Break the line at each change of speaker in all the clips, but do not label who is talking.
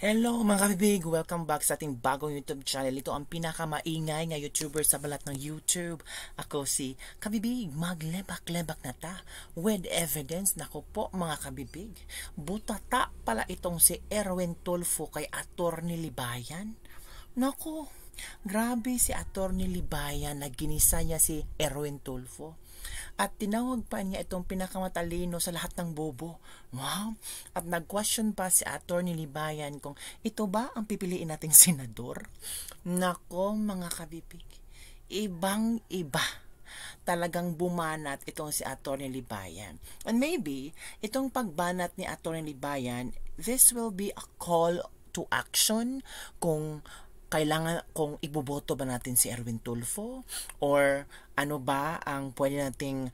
Hello mga kabibig! Welcome back sa ating bagong YouTube channel. Ito ang pinakamaingay nga YouTuber sa balat ng YouTube. Ako si Kabibig. Maglebak-lebak na ta. With evidence. Nako po mga kabibig. Butata pala itong si Erwin Tulfo kay Attorney Libayan. Nako, grabe si Attorney Libayan. Nagginisa niya si Erwin Tulfo. At tinawag pa niya itong pinakamatalino sa lahat ng bobo. Wow! At nag-question pa si Attorney Libayan kung ito ba ang pipiliin nating senador? Nako mga kabibig, ibang-iba. Talagang bumanat itong si Attorney Libayan. And maybe, itong pagbanat ni Attorney Libayan, this will be a call to action kung kailangan kung iboboto ba natin si Erwin Tulfo or ano ba ang pwede nating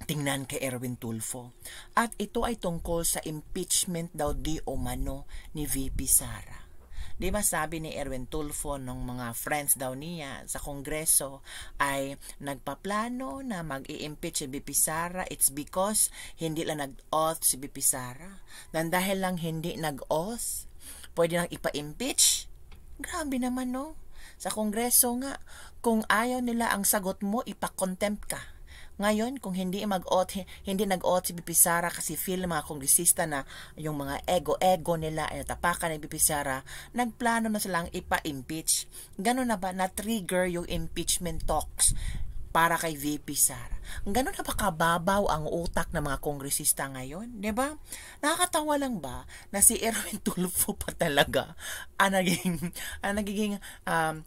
tingnan kay Erwin Tulfo. At ito ay tungkol sa impeachment daw di umano ni VP Sara. Di ba sabi ni Erwin Tulfo ng mga friends daw niya sa Kongreso ay nagpaplano na mag-i-impeach si VP Sara. It's because hindi lang nag-oath si VP Sara. Dan dahil lang hindi nag-oath, pwede lang ipa-impeach. Grabe naman, no? Sa Kongreso nga, kung ayaw nila ang sagot mo, ipa-contempt ka. Ngayon, kung hindi nag-oath si VP Sara kasi feel mga kongresista na yung mga ego-ego nila ay natapakan ni VP Sara, nagplano na silang ipa-impeach. Ganon na ba na-trigger yung impeachment talks para kay VP Sara? Ganon na ba kababaw ang utak ng mga kongresista ngayon? Diba? Nakakatawa lang ba na si Erwin Tulfo pa talaga ang nagiging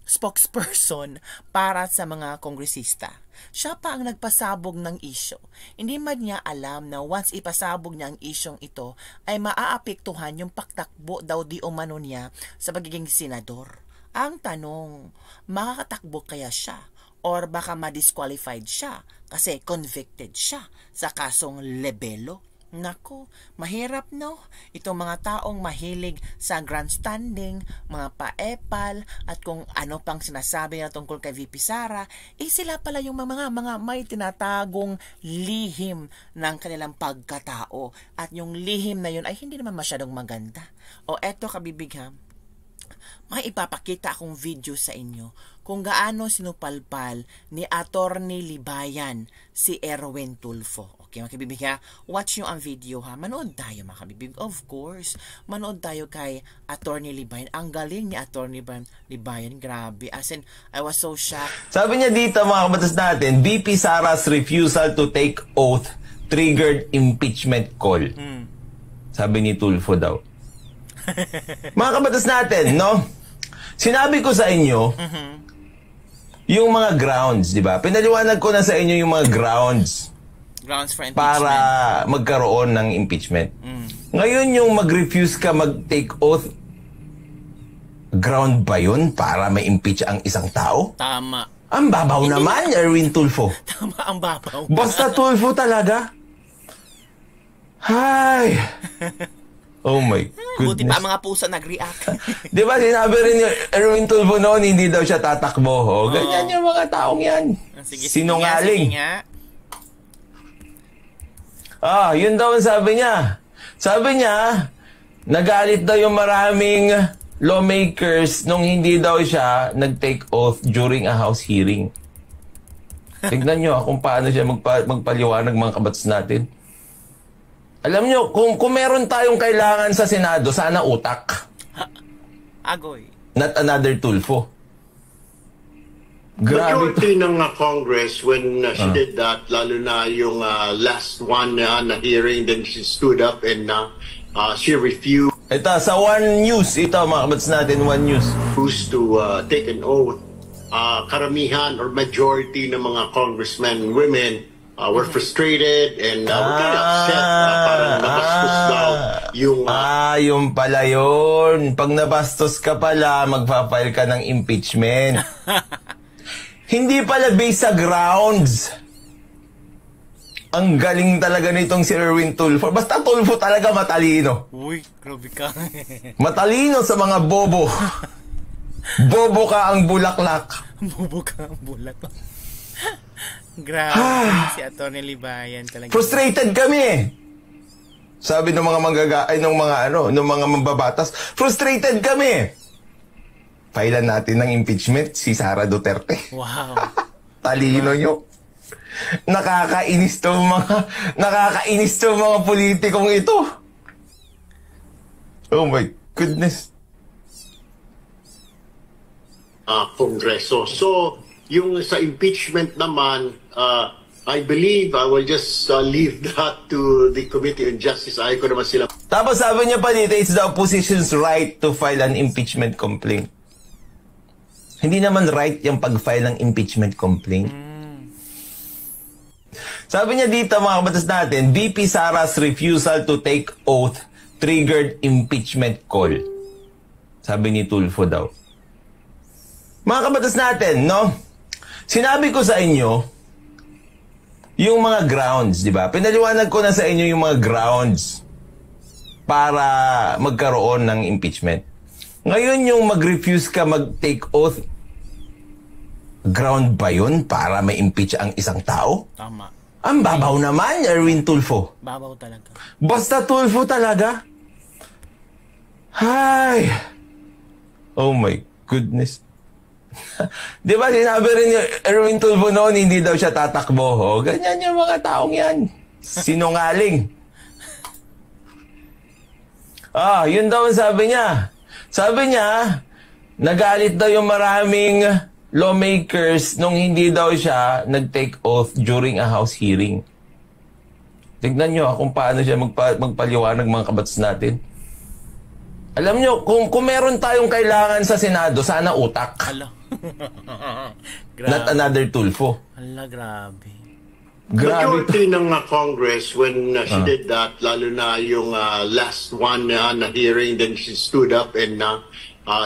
spokesperson para sa mga kongresista? Siya pa ang nagpasabog ng isyo. Hindi man niya alam na once ipasabog niya ang isyong ito ay maaapektuhan yung pagtakbo daw di umano niya sa pagiging senador. Ang tanong, makakatakbo kaya siya? Or baka ma-disqualified siya kasi convicted siya sa kasong lebelo. Nako, mahirap no? Itong mga taong mahilig sa grandstanding, mga paepal, at kung ano pang sinasabi na tungkol kay VP Sara, sila pala yung mga may tinatagong lihim ng kanilang pagkatao. At yung lihim na yun ay hindi naman masyadong maganda. O eto kabibig ha, may ipapakita akong video sa inyo kung gaano sinupalpal ni Attorney Libayan si Erwin Tulfo. Okay, mga kabibig ha? Watch nyo ang video ha. Manood tayo mga kabibig. Of course, manood tayo kay Attorney Libayan. Ang galing ni Attorney Libayan. Grabe. As in, I was so shocked.
Sabi niya dito mga kabatas natin, VP Sara's refusal to take oath triggered impeachment call. Sabi ni Tulfo daw. Mga kabatas natin, no? Sinabi ko sa inyo, yung mga grounds, di ba? Pinaliwanag ko na sa inyo yung mga grounds
For impeachment.
para magkaroon ng impeachment. Ngayon yung mag-refuse ka mag-take oath, ground ba yun para ma-impeach ang isang tao?
Tama.
Ang babaw naman, Erwin Tulfo.
Tama ang babaw.
Basta Tulfo talaga. Hay! Oh my goodness.
Buti pa mga pusa nag-react.
Di ba sinabi rin ni Erwin Tulfo noon, hindi daw siya tatakbo. Ganyan yung mga taong yan.
Sige,
Sinungaling.
sige nga.
Yun daw ang sabi niya. Sabi niya, nagalit daw yung maraming lawmakers nung hindi daw siya nag-take oath during a House hearing. Tignan nyo kung paano siya magpaliwanag mga kabats natin. Alam nyo, kung meron tayong kailangan sa Senado, sana utak.
Agoy.
Not another Tulfo. Grabe
Majority ng Congress when she did that, lalo na yung last one na hearing, then she stood up and she refused
Ito, sa One News, ito mga kabats natin, One News.
to take an oath. Karamihan or majority ng mga congressmen and women were frustrated and were kind of upset. Parang nabastos daw yung...
yung pala yun. Pag nabastos ka pala, magpa-file ka ng impeachment. Hindi pala based sa grounds. Ang galing talaga nitong si Erwin Tulfo. Basta Tulfo talaga matalino.
Uy, grabe ka.
Matalino sa mga bobo. Bobo ka ang bulaklak.
Bobo ka ang bulaklak. Grabe si Attorney Libayan talaga.
Frustrated kami. Sabi ng mga ng mga ng mga mambabatas, frustrated kami. Failan natin ng impeachment si Sara Duterte.
Wow.
Talino nyo. Nakakainis to mga politikong ito. Oh my goodness.
Kongreso. So, yung sa impeachment naman, I believe I will just leave that to the Committee on Justice. Ayaw ko naman sila.
Tapos sabi niya pa dito, it's the opposition's right to file an impeachment complaint. Hindi naman right yung pag-file ng impeachment complaint. Sabi niya dito, mga kabatas natin, VP Sara's refusal to take oath triggered impeachment call. Sabi ni Tulfo daw. Mga kabatas natin, no? Sinabi ko sa inyo, yung mga grounds, di ba? Pinaliwanag ko na sa inyo yung mga grounds para magkaroon ng impeachment. Ngayon yung mag-refuse ka mag-take oath, ground ba yun para ma-impeach ang isang tao?
Tama.
Ang babaw naman, Erwin Tulfo.
Babaw talaga.
Basta Tulfo talaga? Hay! Oh my goodness. Di ba sinabi rin ni Erwin Tulfo noon, hindi daw siya tatakbo. Oh, ganyan yung mga taong yan. Sinungaling. Yun daw ang sabi niya. Sabi niya, nagalit daw yung maraming lawmakers nung hindi daw siya nag-take oath during a House hearing. Tignan nyo kung paano siya magpaliwanag mga kabatas natin. Alam nyo, kung meron tayong kailangan sa Senado, sana utak.
Hala.
Not another Tulfo.
Hala, grabe.
Majority ng Congress when she did that, lalo na yung last one na hearing, then she stood up and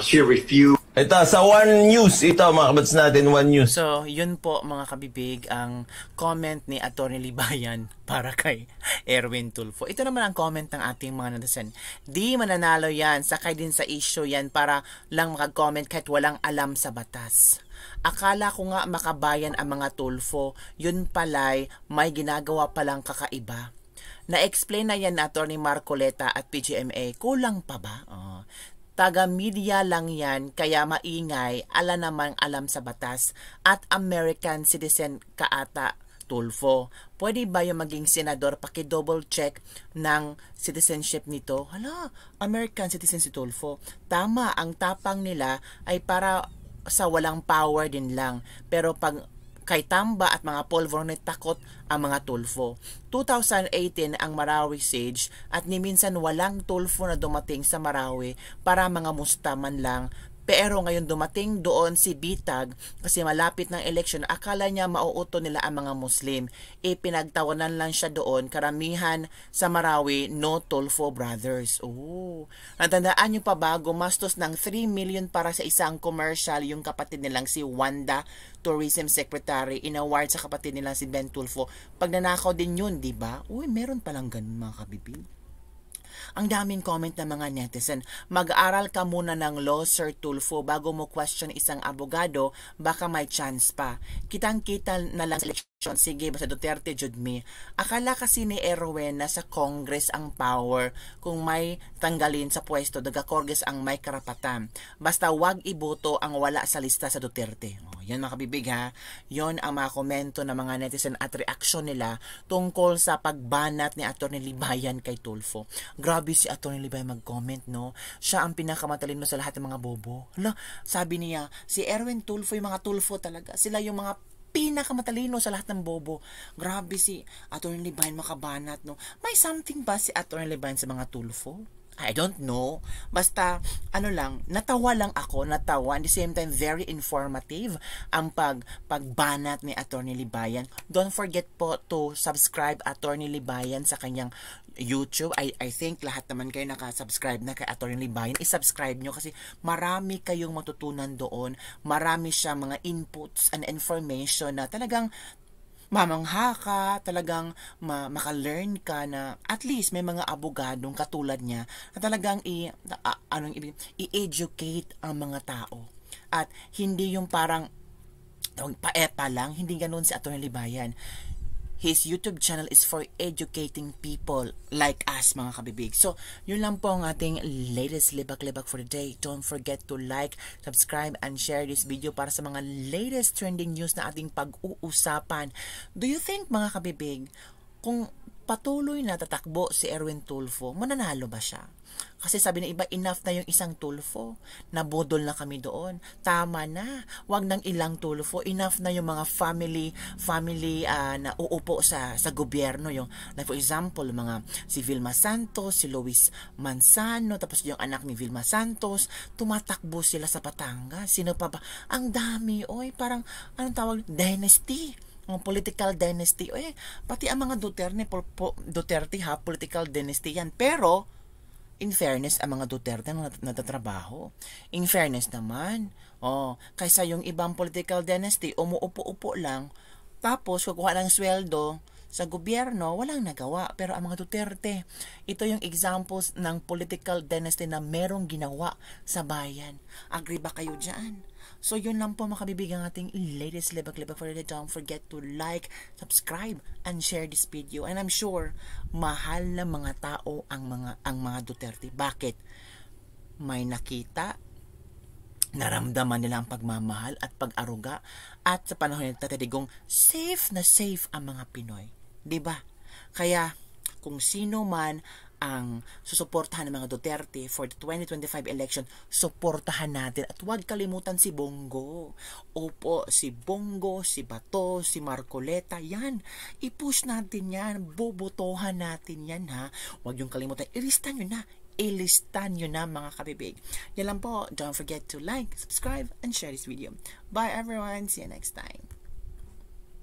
she refused.
Ito, sa One News, ito mga kabats natin, One News.
So, yun po mga kabibig, ang comment ni Atty. Libayan para kay Erwin Tulfo. Ito naman ang comment ng ating mga netizen. Di mananalo yan, sakay din sa issue yan para lang makag-comment kahit walang alam sa batas. Akala ko nga makabayan ang mga Tulfo, yun pala'y may ginagawa palang kakaiba. Na-explain na yan na Atty. Marcoleta at PGMA, kulang pa ba? Taga-media lang yan, kaya maingay, ala namang alam sa batas, at American citizen ka ata, Tulfo. Pwede ba yung maging senador, paki-double check ng citizenship nito? Hala, American citizen si Tulfo. Tama, ang tapang nila ay para sa walang power din lang. Pero pag kay Tamba at mga polvornet takot ang mga Tulfo. 2018 ang Marawi Siege at ni minsan walang Tulfo na dumating sa Marawi para mga musta man lang. Pero ngayon dumating doon si Bitag kasi malapit ng election, akala niya mauuto nila ang mga Muslim. Pinagtawanan lang siya doon, karamihan sa Marawi, no Tulfo brothers. Natandaan niyo pa ba, gumastos ng 3 million para sa isang commercial yung kapatid nilang si Wanda, Tourism Secretary, inaward sa kapatid nilang si Ben Tulfo. Pag nanakaw din yun, di ba? Meron palang ganun mga kabibig. Ang daming comment ng mga netizen. Mag-aral ka muna ng law, Sir Tulfo, bago mo question isang abogado, baka may chance pa. Kitang-kita na lang sa election. Sige, basta Duterte, Judme. Akala kasi ni Erwin na sa Congress ang power. Kung may tanggalin sa pwesto, daga-Congress ang may karapatan. Basta wag iboto ang wala sa lista sa Duterte. Yan mga kabibig ha. Yon ang mga komento ng mga netizen at reaksyon nila tungkol sa pagbanat ni Atty. Libayan kay Tulfo. Grabe si Atty. Libayan mag-comment, no? Siya ang pinakamatalino sa lahat ng mga bobo. Hala, sabi niya, si Erwin Tulfo, yung mga Tulfo talaga, sila yung mga pinakamatalino sa lahat ng bobo. Grabe si Atty. Libayan makabanat, no? May something ba si Atty. Libayan sa mga Tulfo? I don't know. Basta, natawa lang ako, natawa. At the same time, very informative ang pagbanat ni Atty. Libayan. Don't forget po to subscribe Atty. Libayan sa kanyang YouTube. I think lahat naman kayo nakasubscribe na kay Atty. Libayan. I-subscribe nyo kasi marami kayong matutunan doon. Marami siya mga inputs and information na talagang mamangha ka, talagang maka-learn ka na at least may mga abogadong katulad niya na talagang i-educate ang mga tao. At hindi yung parang paepa lang, hindi ganoon si Atty. Libayan. his YouTube channel is for educating people like us, mga kabibig. So, yun lang po ang ating latest libak-libak for the day. Don't forget to like, subscribe, and share this video para sa mga latest trending news na ating pag-uusapan. Do you think, mga kabibig, kung patuloy na tatakbo si Erwin Tulfo, mananalo ba siya? Kasi sabi ng iba, enough na yung isang Tulfo. Nabudol na kami doon. Tama na. Wag nang ilang Tulfo. Enough na yung mga family na uupo sa gobyerno. Yung, like for example, mga si Vilma Santos, si Luis Manzano, tapos yung anak ni Vilma Santos, tumatakbo sila sa Batangas. Sino pa ba? Ang dami. Oy, parang, anong tawag? Dynasty. Ang political dynasty. Oy, pati ang mga Duterte ha, political dynasty yan. Pero, in fairness, ang mga Duterte na natatrabaho. In fairness naman, kaysa yung ibang political dynasty, umuupo-upo lang, tapos kukuha ng sweldo sa gobyerno, walang nagawa. Pero ang mga Duterte, ito yung examples ng political dynasty na merong ginawa sa bayan. Agree ba kayo dyan? So, yun lang po mga kabibig ang ating latest libak-libak for the day. Don't forget to like, subscribe, and share this video. And I'm sure, mahal na mga tao ang mga Duterte. Bakit? May nakita, naramdaman nila ang pagmamahal at pag-aruga, at sa panahon nila tatadigong safe na safe ang mga Pinoy. Diba? Kaya, kung sino man ang susuportahan ng mga Duterte for the 2025 election, suportahan natin at huwag kalimutan si Bongo. Opo, si Bongo, si Bato, si Marcoleta, yan. I-push natin yan, bobotohan natin yan ha. Huwag yung kalimutan, ilista nyo na mga kabibig. Yan lang po, don't forget to like, subscribe, and share this video. Bye everyone, see you next time.